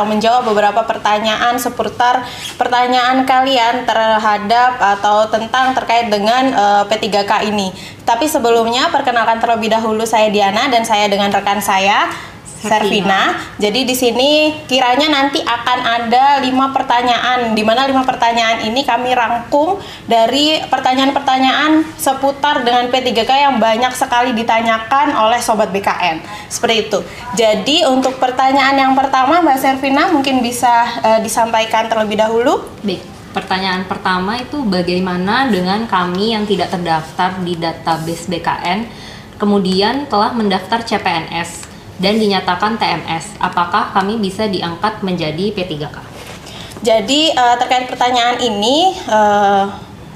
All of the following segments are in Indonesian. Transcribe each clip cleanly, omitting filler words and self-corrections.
atau menjawab beberapa pertanyaan seputar pertanyaan kalian terhadap atau tentang terkait dengan P3K ini. Tapi sebelumnya perkenalkan terlebih dahulu, saya Diana dan saya dengan rekan saya Servina. Jadi di sini kiranya nanti akan ada 5 pertanyaan, di mana 5 pertanyaan ini kami rangkum dari pertanyaan-pertanyaan seputar dengan P3K yang banyak sekali ditanyakan oleh Sobat BKN. Seperti itu. Jadi untuk pertanyaan yang pertama, Mbak Servina mungkin bisa disampaikan terlebih dahulu. Baik, pertanyaan pertama itu bagaimana dengan kami yang tidak terdaftar di database BKN, kemudian telah mendaftar CPNS dan dinyatakan TMS, apakah kami bisa diangkat menjadi P3K? Jadi terkait pertanyaan ini,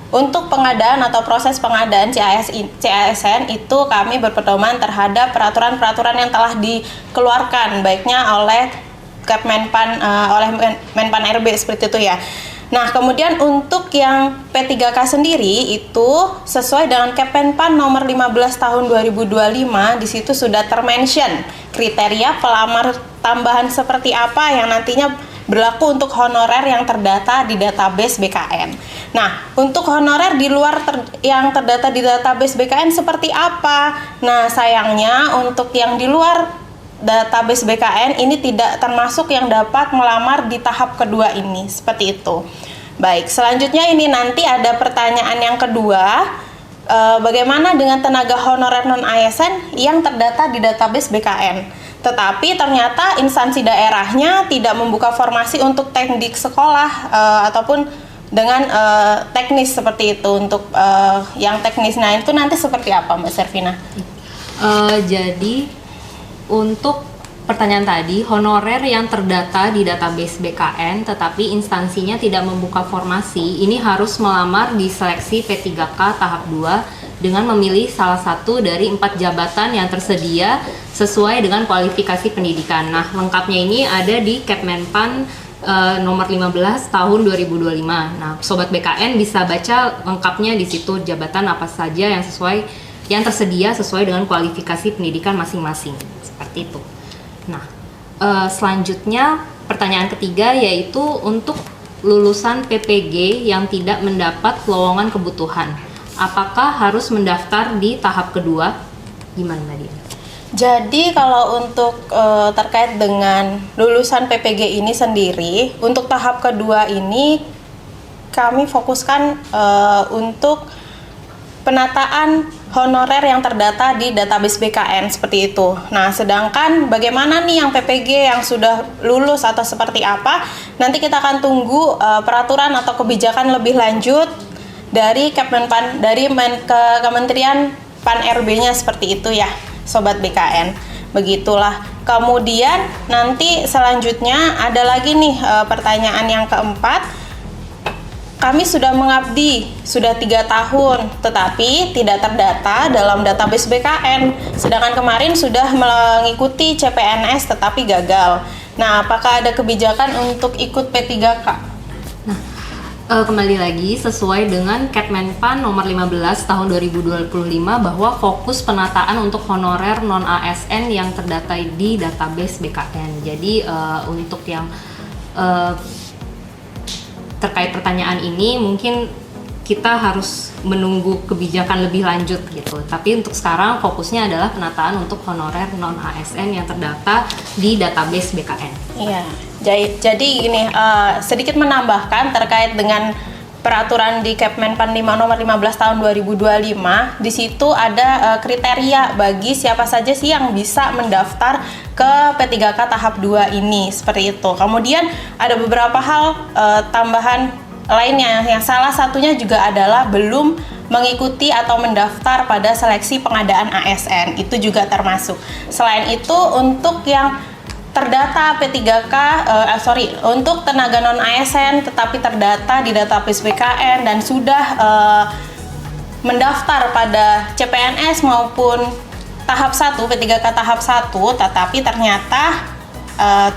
untuk pengadaan atau proses pengadaan CASN itu kami berpedoman terhadap peraturan-peraturan yang telah dikeluarkan, baiknya oleh Kepmenpan, oleh Menpan RB seperti itu ya. Nah, kemudian untuk yang P3K sendiri itu sesuai dengan Kemenpan nomor 15 tahun 2025, di situ sudah termention kriteria pelamar tambahan seperti apa yang nantinya berlaku untuk honorer yang terdata di database BKN. Nah, untuk honorer di luar yang terdata di database BKN seperti apa? Nah, sayangnya untuk yang di luar database BKN ini tidak termasuk yang dapat melamar di tahap kedua ini, seperti itu. Baik, selanjutnya ini nanti ada pertanyaan yang kedua, bagaimana dengan tenaga honorer non-ASN yang terdata di database BKN, tetapi ternyata instansi daerahnya tidak membuka formasi untuk teknik sekolah ataupun dengan teknis seperti itu. Untuk yang teknis, nah itu nanti seperti apa Mbak Servina? Jadi untuk pertanyaan tadi, honorer yang terdata di database BKN tetapi instansinya tidak membuka formasi, ini harus melamar di seleksi P3K tahap 2 dengan memilih salah satu dari 4 jabatan yang tersedia sesuai dengan kualifikasi pendidikan. Nah, lengkapnya ini ada di Kepmenpan nomor 15 tahun 2025. Nah, Sobat BKN bisa baca lengkapnya di situ, jabatan apa saja yang tersedia sesuai dengan kualifikasi pendidikan masing-masing. Seperti itu. Nah, selanjutnya pertanyaan ketiga yaitu untuk lulusan PPG yang tidak mendapat lowongan kebutuhan, apakah harus mendaftar di tahap kedua? Gimana Nadia? Jadi kalau untuk terkait dengan lulusan PPG ini sendiri, untuk tahap kedua ini kami fokuskan untuk penataan honorer yang terdata di database BKN seperti itu. Nah, sedangkan bagaimana nih yang PPG yang sudah lulus atau seperti apa? Nanti kita akan tunggu peraturan atau kebijakan lebih lanjut dari Kepmenpan, dari Kementerian Pan RB-nya seperti itu ya, Sobat BKN. Begitulah. Kemudian nanti selanjutnya ada lagi nih pertanyaan yang keempat. Kami sudah mengabdi sudah 3 tahun, tetapi tidak terdata dalam database BKN. Sedangkan kemarin sudah mengikuti CPNS tetapi gagal. Nah, apakah ada kebijakan untuk ikut P3K? Nah, kembali lagi sesuai dengan Kepmenpan nomor 15 tahun 2025 bahwa fokus penataan untuk honorer non-ASN yang terdata di database BKN. Jadi untuk yang terkait pertanyaan ini mungkin kita harus menunggu kebijakan lebih lanjut gitu. Tapi untuk sekarang fokusnya adalah penataan untuk honorer non-ASN yang terdata di database BKN. Iya. Jadi ini sedikit menambahkan terkait dengan peraturan di Kepmenpan nomor 15 tahun 2025. Di situ ada kriteria bagi siapa saja sih yang bisa mendaftar ke P3K tahap 2 ini, seperti itu. Kemudian ada beberapa hal tambahan lainnya, yang salah satunya juga adalah belum mengikuti atau mendaftar pada seleksi pengadaan ASN, itu juga termasuk. Selain itu untuk yang terdata P3K, untuk tenaga non ASN tetapi terdata di database BKN dan sudah mendaftar pada CPNS maupun tahap 1, P3K tahap 1, tetapi ternyata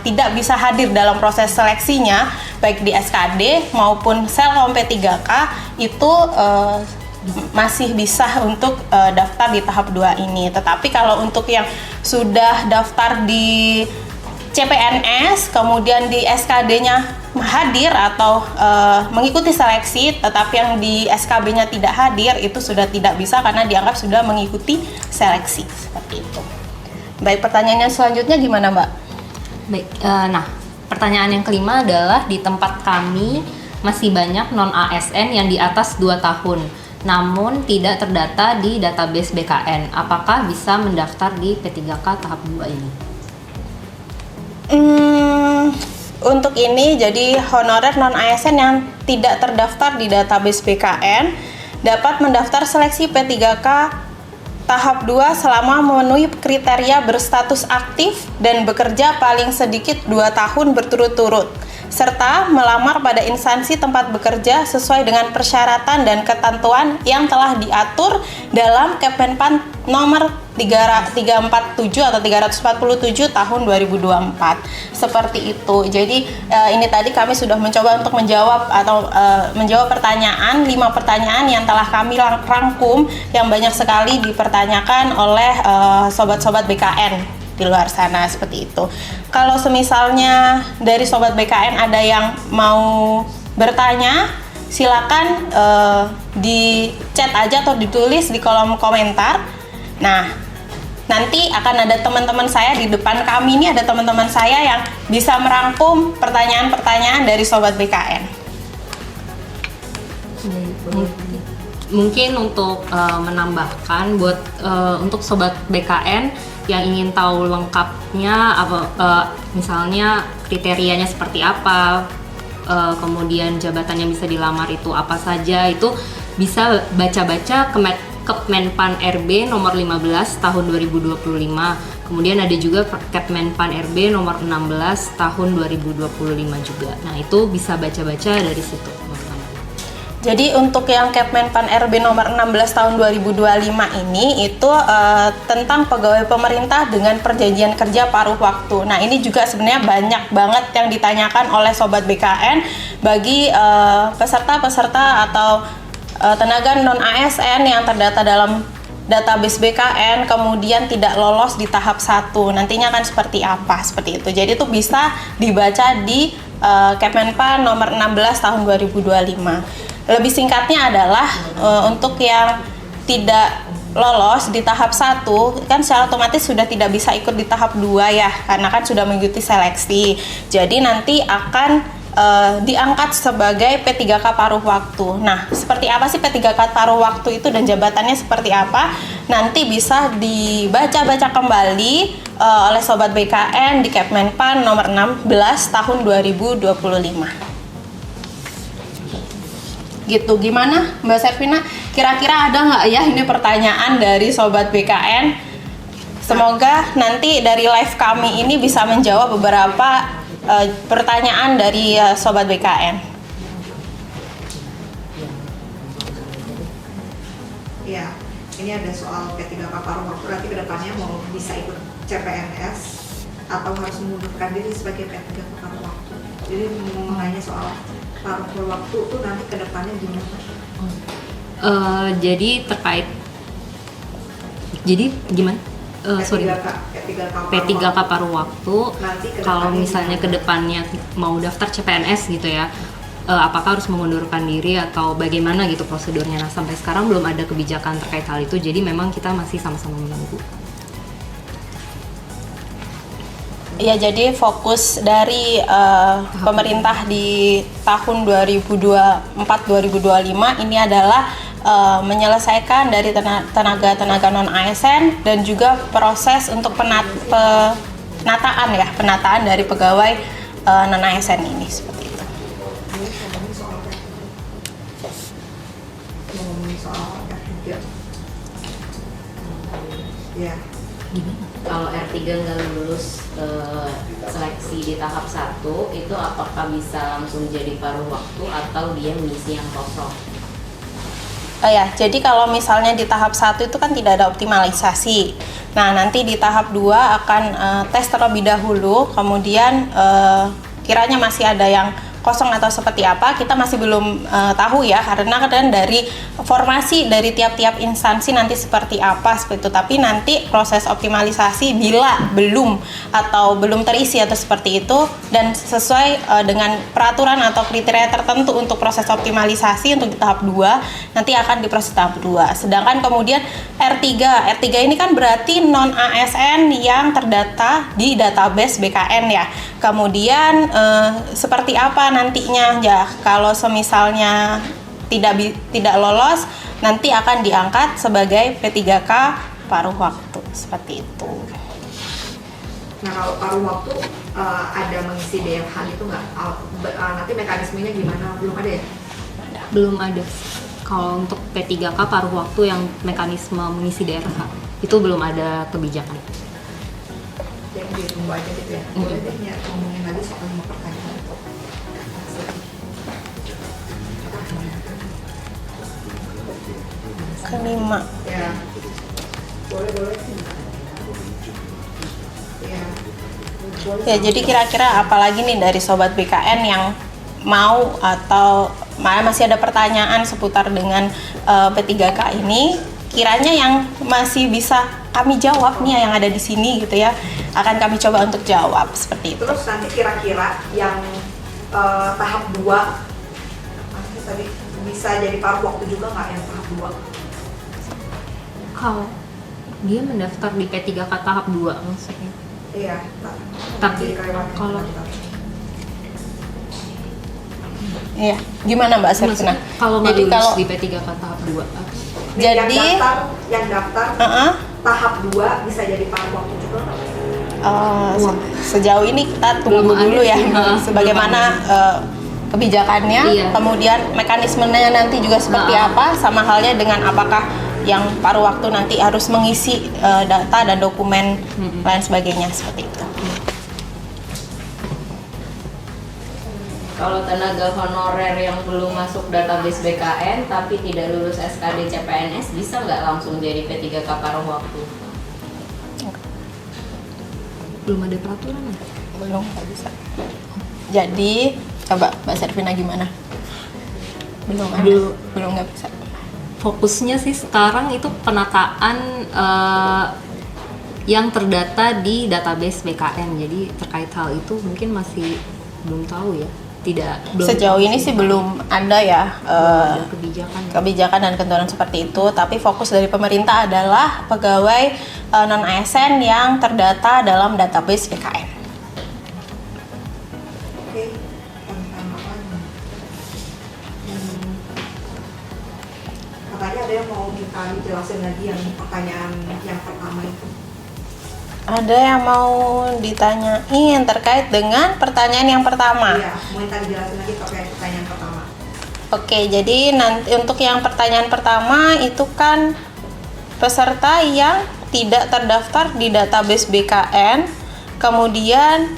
tidak bisa hadir dalam proses seleksinya, baik di SKD maupun Selkom P3K, itu masih bisa untuk daftar di tahap 2 ini. Tetapi kalau untuk yang sudah daftar di CPNS, kemudian di SKD-nya hadir atau mengikuti seleksi, tetapi yang di SKB-nya tidak hadir, itu sudah tidak bisa karena dianggap sudah mengikuti seleksi. Seperti itu. Baik, pertanyaannya selanjutnya gimana, Mbak? Baik, nah pertanyaan yang kelima adalah di tempat kami masih banyak non-ASN yang di atas 2 tahun, namun tidak terdata di database BKN. Apakah bisa mendaftar di P3K tahap 2 ini? Untuk ini, jadi honorer non-ASN yang tidak terdaftar di database BKN dapat mendaftar seleksi P3K tahap 2 selama memenuhi kriteria berstatus aktif dan bekerja paling sedikit 2 tahun berturut-turut, serta melamar pada instansi tempat bekerja sesuai dengan persyaratan dan ketentuan yang telah diatur dalam Kemenpan nomor 347 atau 347 tahun 2024. Seperti itu. Jadi ini tadi kami sudah mencoba untuk menjawab atau menjawab pertanyaan, 5 pertanyaan yang telah kami rangkum yang banyak sekali dipertanyakan oleh sobat-sobat BKN di luar sana, seperti itu. Kalau semisalnya dari sobat BKN ada yang mau bertanya, silakan di chat aja atau ditulis di kolom komentar. Nah, nanti akan ada teman-teman saya di depan kami, ini ada teman-teman saya yang bisa merangkum pertanyaan-pertanyaan dari sobat BKN. Mungkin untuk menambahkan buat untuk sobat BKN yang ingin tahu lengkapnya misalnya kriterianya seperti apa, kemudian jabatan yang bisa dilamar itu apa saja, itu bisa baca-baca Kemenpan RB nomor 15 tahun 2025. Kemudian ada juga Kemenpan RB nomor 16 tahun 2025 juga. Nah, itu bisa baca-baca dari situ, teman-teman. Jadi untuk yang Kemenpan RB nomor 16 tahun 2025 ini itu tentang pegawai pemerintah dengan perjanjian kerja paruh waktu. Nah, ini juga sebenarnya banyak banget yang ditanyakan oleh sobat BKN bagi peserta-peserta atau tenaga non-ASN yang terdata dalam database BKN kemudian tidak lolos di tahap 1. Nantinya akan seperti apa, seperti itu. Jadi itu bisa dibaca di Kemenpan nomor 16 tahun 2025. Lebih singkatnya adalah untuk yang tidak lolos di tahap 1 kan secara otomatis sudah tidak bisa ikut di tahap 2 ya, karena kan sudah mengikuti seleksi. Jadi nanti akan diangkat sebagai P3K paruh waktu. Nah, seperti apa sih P3K paruh waktu itu dan jabatannya seperti apa? Nanti bisa dibaca-baca kembali oleh sobat BKN di Kemenpan nomor 16 tahun 2025. Gitu, gimana Mbak Servina? Kira-kira ada nggak ya ini pertanyaan dari sobat BKN? Semoga nanti dari live kami ini bisa menjawab beberapa pertanyaan dari sobat BKN. Ya, ini ada soal P3K paruh waktu, nanti kedepannya mau bisa ikut CPNS atau harus mengundurkan diri sebagai P3K paruh waktu. Jadi mengenai soal paruh waktu itu nanti kedepannya gimana? Jadi gimana? P3K paruh waktu. Kalau misalnya kedepannya mau daftar CPNS gitu ya, apakah harus mengundurkan diri atau bagaimana gitu prosedurnya? Nah, sampai sekarang belum ada kebijakan terkait hal itu, jadi memang kita masih sama-sama menunggu. Ya, jadi fokus dari pemerintah di tahun 2024-2025 ini adalah menyelesaikan dari tenaga-tenaga non-ASN dan juga proses untuk penataan dari pegawai non-ASN ini, seperti itu. Ngomongin soal R3. Ya. Kalau R3 nggak lulus seleksi di tahap 1, itu apakah bisa langsung jadi paruh waktu atau dia mengisi yang kosong? Ya, jadi kalau misalnya di tahap 1 itu kan tidak ada optimalisasi. Nah, nanti di tahap 2 akan tes terlebih dahulu, kemudian kiranya masih ada yang kosong atau seperti apa kita masih belum tahu ya, karena kan dari formasi dari tiap-tiap instansi nanti seperti apa seperti itu. Tapi nanti proses optimalisasi bila belum atau belum terisi atau seperti itu dan sesuai dengan peraturan atau kriteria tertentu untuk proses optimalisasi untuk di tahap 2 nanti akan diproses tahap 2. Sedangkan kemudian R3 ini kan berarti non ASN yang terdata di database BKN ya. Kemudian seperti apa nantinya ya, kalau semisalnya tidak lolos nanti akan diangkat sebagai P3K paruh waktu seperti itu. Nah kalau paruh waktu ada mengisi DLH itu nggak? Nanti mekanismenya gimana? Belum ada ya? Belum ada. Kalau untuk P3K paruh waktu yang mekanisme mengisi DRH itu belum ada kebijakan. Yang ditunggu aja gitu ya. Boleh deh ya, ngomongin lagi soal 5 pertanyaan. Kelima. Ya. Boleh. Ya. Ya, jadi kira-kira apalagi nih dari Sobat BKN yang mau atau masih ada pertanyaan seputar dengan P3K ini, kiranya yang masih bisa kami jawab nih yang ada di sini gitu ya, akan kami coba untuk jawab seperti itu. Terus nanti kira-kira yang tahap 2 tadi bisa jadi paruh waktu juga nggak yang tahap 2? Kalau dia mendaftar di P3K tahap 2 maksudnya. Iya. Tapi Jadi karyawan kalau Iya, gimana Mbak Servina? maksudnya kalau nggak Jadi lulus kalau di P3K tahap 2 jadi yang daftar tahap 2 bisa jadi paruh waktu juga nggak? sejauh ini kita tunggu Belum ada dulu ya sih, sebagaimana kebijakannya, Iya. kemudian mekanismenya nanti juga seperti apa, sama halnya dengan apakah yang paruh waktu nanti harus mengisi data dan dokumen lain sebagainya seperti itu. Kalau tenaga honorer yang belum masuk database BKN tapi tidak lulus SKD CPNS bisa nggak langsung jadi P3K paruh waktu? belum ada peraturan. Belum, nggak bisa. Jadi coba Mbak Servina gimana? Belum ada, belum nggak bisa. Fokusnya sih sekarang itu penataan yang terdata di database BKN. Jadi terkait hal itu mungkin masih belum tahu ya. Belum Sejauh tahu ini sih belum ada ya ada kebijakan dan ketentuan seperti itu, tapi fokus dari pemerintah adalah pegawai non ASN yang terdata dalam database BKN. Oke, tentang apa nih? Katanya ada yang mau kita jelasin lagi yang pertanyaan yang pertama itu. Ada yang mau ditanyain terkait dengan pertanyaan yang pertama? Iya, mau kita dijelasin lagi terkait pertanyaan pertama. Oke, jadi nanti untuk yang pertanyaan pertama itu kan peserta yang tidak terdaftar di database BKN, kemudian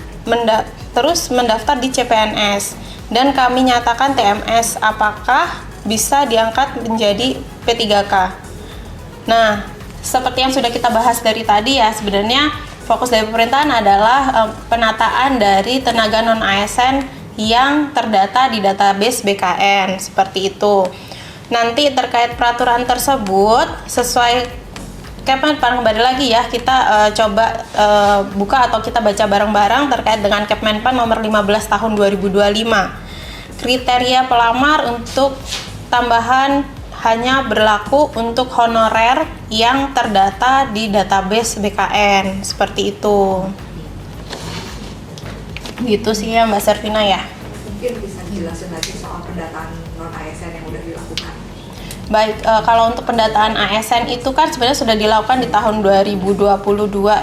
terus mendaftar di CPNS, dan kami nyatakan TMS, apakah bisa diangkat menjadi P3K? Nah, seperti yang sudah kita bahas dari tadi ya, sebenarnya fokus dari pemerintahan adalah penataan dari tenaga non ASN yang terdata di database BKN seperti itu. Nanti terkait peraturan tersebut sesuai Kepmenpan, kembali lagi ya, kita coba buka atau kita baca bareng-bareng terkait dengan Kepmenpan nomor 15 tahun 2025. Kriteria pelamar untuk tambahan hanya berlaku untuk honorer yang terdata di database BKN seperti itu. Gitu sih ya Mbak Servina ya. Mungkin bisa dijelasin lagi soal pendataan non ASN yang udah dilakukan. Baik, kalau untuk pendataan ASN itu kan sebenarnya sudah dilakukan di tahun 2022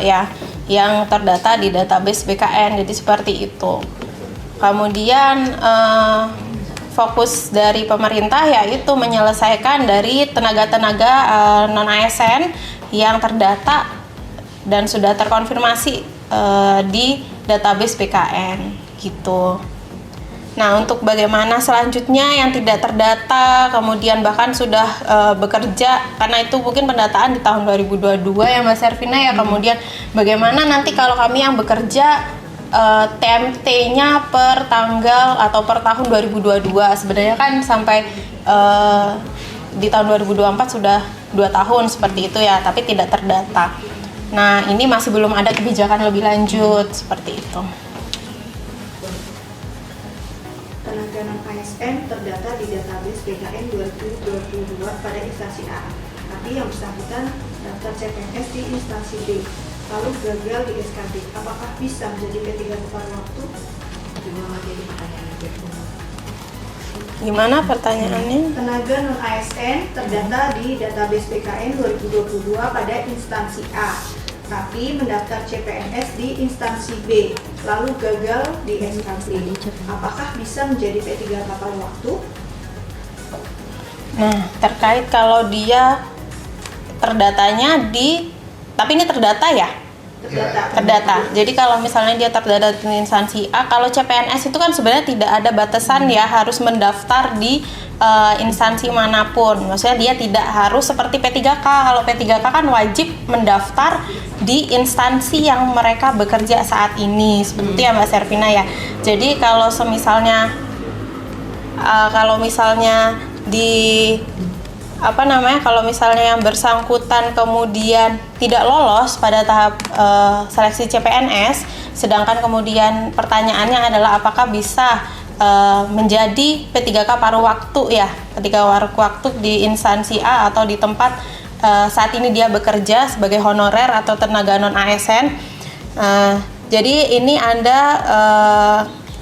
ya, yang terdata di database BKN, jadi seperti itu. Kemudian fokus dari pemerintah yaitu menyelesaikan dari tenaga-tenaga non ASN yang terdata dan sudah terkonfirmasi di database BKN gitu. Nah, untuk bagaimana selanjutnya yang tidak terdata, kemudian bahkan sudah bekerja, karena itu mungkin pendataan di tahun 2022 ya Mbak Servina ya, kemudian bagaimana nanti kalau kami yang bekerja TMT-nya per tanggal atau per tahun 2022. Sebenarnya kan sampai di tahun 2024 sudah 2 tahun seperti itu ya, tapi tidak terdata. Nah, ini masih belum ada kebijakan lebih lanjut seperti itu. Tenaga non-ASN terdata di database BKN 2022 pada instansi A, tapi yang bersangkutan daftar CPNS di instansi B, lalu gagal di SKB. Apakah bisa menjadi P3 tepat waktu? Jadi pertanyaan Gimana pertanyaannya? Tenaga non-ASN terdata di database BKN 2022 pada instansi A, tapi mendaftar CPNS di instansi B, lalu gagal di SKB. Apakah bisa menjadi P3 tepat waktu? Nah, terkait kalau dia terdatanya tapi ini terdata ya? Terdata. Jadi kalau misalnya dia terdata di instansi A, kalau CPNS itu kan sebenarnya tidak ada batasan ya, harus mendaftar di instansi manapun. Maksudnya dia tidak harus seperti P3K. Kalau P3K kan wajib mendaftar di instansi yang mereka bekerja saat ini. Seperti ya Mbak Servina ya. Jadi kalau misalnya kalau misalnya yang bersangkutan kemudian tidak lolos pada tahap seleksi CPNS, sedangkan kemudian pertanyaannya adalah apakah bisa menjadi P3K paruh waktu ya, ketika waktu di instansi A atau di tempat saat ini dia bekerja sebagai honorer atau tenaga non ASN. Jadi ini ada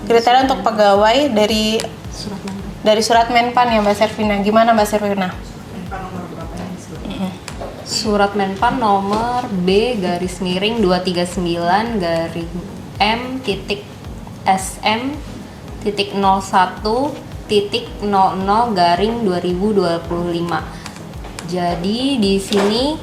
kriteria untuk pegawai dari surat Menpan ya Mbak Servina. Gimana Mbak Servina? Surat Menpan nomor B-M-M.SM.01.00/2025. Jadi di sini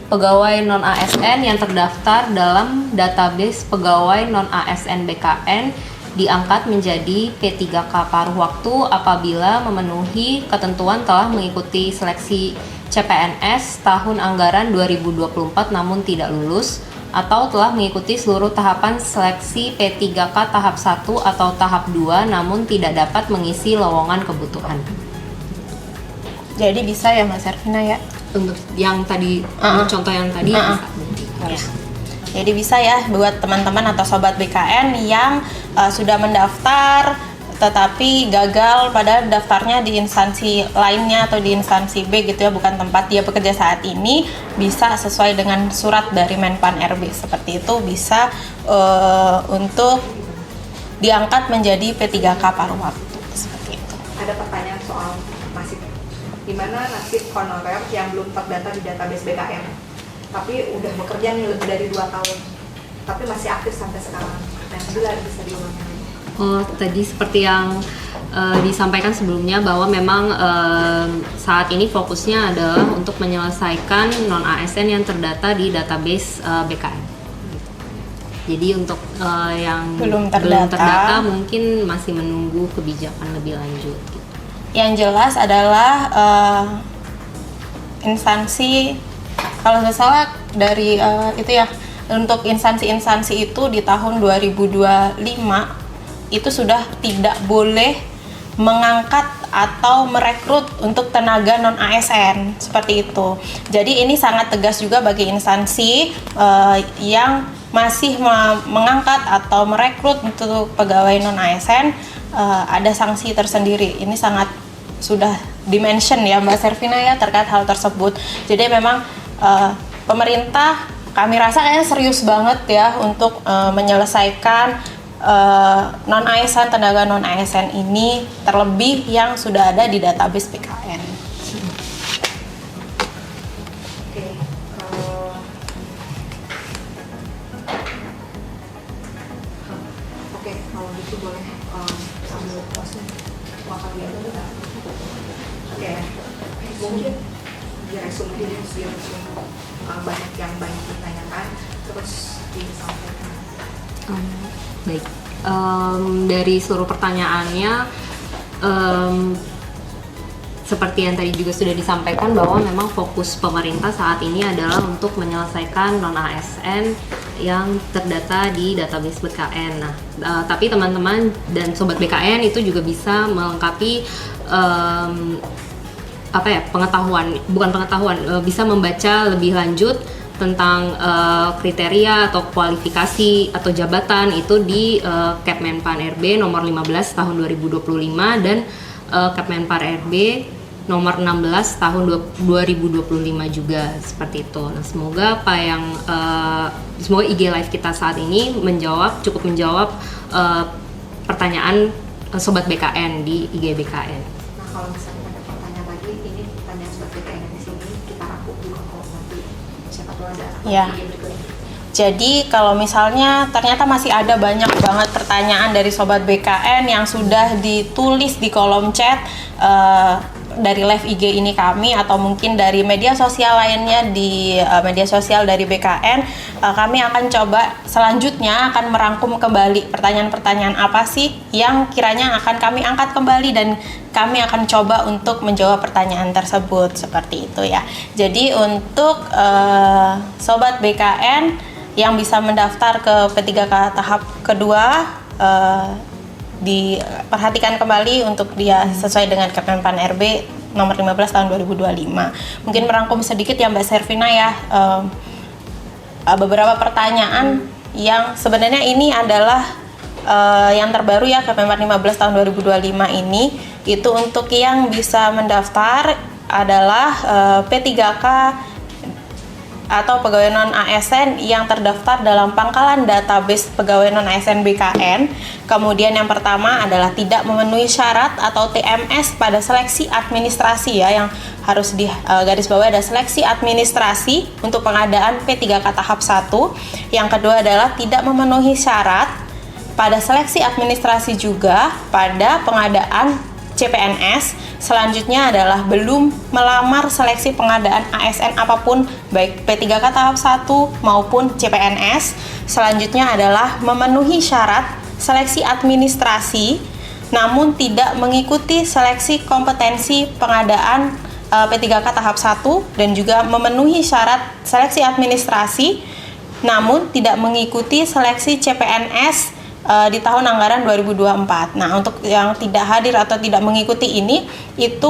pegawai non ASN yang terdaftar dalam database pegawai non ASN BKN diangkat menjadi P3K paruh waktu apabila memenuhi ketentuan telah mengikuti seleksi CPNS tahun anggaran 2024 namun tidak lulus, atau telah mengikuti seluruh tahapan seleksi P3K tahap 1 atau tahap 2 namun tidak dapat mengisi lowongan kebutuhan. Jadi bisa ya Mbak Servina ya? Untuk yang tadi, contoh yang tadi bisa. Ya. Jadi bisa ya buat teman-teman atau sobat BKN yang sudah mendaftar tetapi gagal pada daftarnya di instansi lainnya atau di instansi B gitu ya, bukan tempat dia bekerja saat ini, bisa sesuai dengan surat dari Menpan RB seperti itu, bisa untuk diangkat menjadi P3K paruh waktu seperti itu. Ada pertanyaan soal nasib. Di mana nasib honorer yang belum terdata di database BKN, tapi udah bekerja nih lebih dari 2 tahun, tapi masih aktif sampai sekarang. Dan bila bisa diulangi lagi. Tadi seperti yang disampaikan sebelumnya bahwa memang saat ini fokusnya adalah untuk menyelesaikan non ASN yang terdata di database BKN. Jadi untuk yang belum terdata mungkin masih menunggu kebijakan lebih lanjut. Gitu. Yang jelas adalah instansi, kalau nggak salah dari itu ya, untuk instansi-instansi itu di tahun 2025 itu sudah tidak boleh mengangkat atau merekrut untuk tenaga non ASN seperti itu. Jadi ini sangat tegas juga bagi instansi yang masih mengangkat atau merekrut untuk pegawai non ASN, ada sanksi tersendiri. Ini sangat sudah dimention ya Mbak Servina ya terkait hal tersebut. Jadi memang pemerintah kami rasa kayaknya serius banget ya untuk menyelesaikan non ASN, tenaga non ASN ini, terlebih yang sudah ada di database BKN. Oke, kalau gitu boleh sambil closing makan dulu. Oke, mungkin di resume banyak yang ditanyakan terus disampaikan. Baik, dari seluruh pertanyaannya seperti yang tadi juga sudah disampaikan bahwa memang fokus pemerintah saat ini adalah untuk menyelesaikan non ASN yang terdata di database BKN. Nah, tapi teman-teman dan sobat BKN itu juga bisa melengkapi bisa membaca lebih lanjut tentang kriteria atau kualifikasi atau jabatan itu di Kepmenpan RB nomor 15 tahun 2025 dan Kepmenpan RB nomor 16 tahun 2025 juga, seperti itu. Nah, semoga semoga IG Live kita saat ini cukup menjawab pertanyaan sobat BKN di IG BKN. Nah, kalau misalnya ada pertanyaan lagi, ini pertanyaan sobat BKN di sini kita rangkum juga kalau nanti siapa tahu ada Ya. video berikutnya. Jadi kalau misalnya ternyata masih ada banyak banget pertanyaan dari sobat BKN yang sudah ditulis di kolom chat dari live IG ini kami, atau mungkin dari media sosial lainnya di media sosial dari BKN, kami akan coba selanjutnya akan merangkum kembali pertanyaan-pertanyaan apa sih yang kiranya akan kami angkat kembali dan kami akan coba untuk menjawab pertanyaan tersebut, seperti itu ya. Jadi untuk sobat BKN yang bisa mendaftar ke P3K tahap kedua, diperhatikan kembali untuk dia sesuai dengan Kepmenpan RB nomor 15 tahun 2025. Mungkin merangkum sedikit ya Mbak Servina ya, beberapa pertanyaan yang sebenarnya ini adalah yang terbaru ya, Kepmenpan 15 tahun 2025 ini. Itu untuk yang bisa mendaftar adalah P3K atau pegawai non ASN yang terdaftar dalam pangkalan database pegawai non ASN BKN. Kemudian yang pertama adalah tidak memenuhi syarat atau TMS pada seleksi administrasi ya, yang harus di garis bawah ada seleksi administrasi untuk pengadaan P3K tahap 1. Yang kedua adalah tidak memenuhi syarat pada seleksi administrasi juga pada pengadaan CPNS. Selanjutnya adalah belum melamar seleksi pengadaan ASN apapun, baik P3K tahap 1 maupun CPNS. Selanjutnya adalah memenuhi syarat seleksi administrasi namun tidak mengikuti seleksi kompetensi pengadaan P3K tahap 1, dan juga memenuhi syarat seleksi administrasi namun tidak mengikuti seleksi CPNS di tahun anggaran 2024. Nah, untuk yang tidak hadir atau tidak mengikuti ini, itu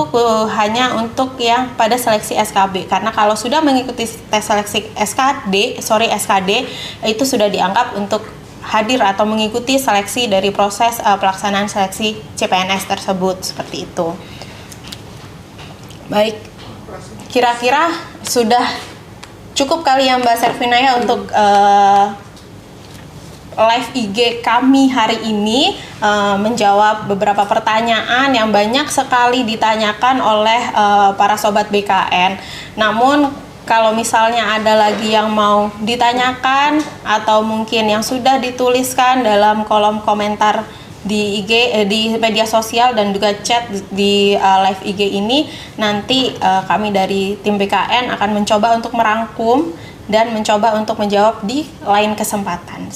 hanya untuk yang pada seleksi SKB. Karena kalau sudah mengikuti tes seleksi SKD, itu sudah dianggap untuk hadir atau mengikuti seleksi dari proses pelaksanaan seleksi CPNS tersebut, seperti itu. Baik, kira-kira sudah cukup kali ya Mbak Servina ya untuk live IG kami hari ini, menjawab beberapa pertanyaan yang banyak sekali ditanyakan oleh para sobat BKN. Namun kalau misalnya ada lagi yang mau ditanyakan atau mungkin yang sudah dituliskan dalam kolom komentar di IG, di media sosial dan juga chat di live IG ini, nanti kami dari tim BKN akan mencoba untuk merangkum dan mencoba untuk menjawab di lain kesempatan.